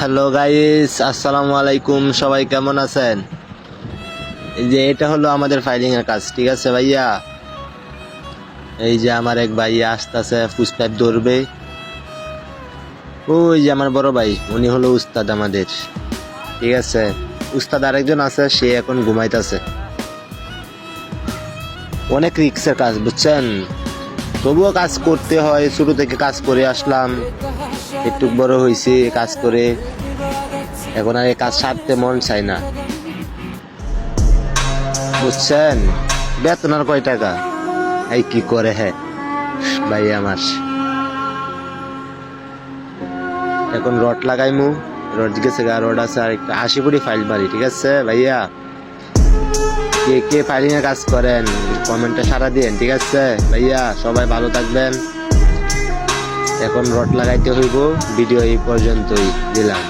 Hello guys, আসসালামু আলাইকুম। সবাই কেমন আছেন? এই যে এটা হলো আমাদের ফাইলিং এর কাজ, ঠিক আছে ভাইয়া? এই যে আমার এক ভাইয়া আসতেছে, পুষ্পাইপ ধরবে। ওই যে আমার বড় ভাই, উনি হলো উস্তাদ আমাদের, ঠিক আছে? উস্তাদ আরেকজন আছে, সে এখন ঘুমাইতেছে। অনেক রিক্সের কাজ, বুঝছেন? তবুও কাজ করতে হয়, শুরু থেকে কাজ করে আসলাম, একটু বড় হয়েছি কাজ করে, এখন আর এই কাজ ছাড়তে মন চায় না, বুঝছেন? বেতন আর কয় টাকা, এই কি করে হ্যাঁ ভাই আমার। এখন রড লাগাইমু, রড গেছে গা, রড আছে আর একটা 80 ফুটি ফাইল মারি, ঠিক আছে ভাইয়া? কে কে ফাইলিং এর কাজ করেন কমেন্টে সাড়া দিন, ঠিক আছে ভাইয়া? সবাই ভালো থাকবেন। এখন রড লাগাইতে হইব। ভিডিও এই পর্যন্তই দিলাম।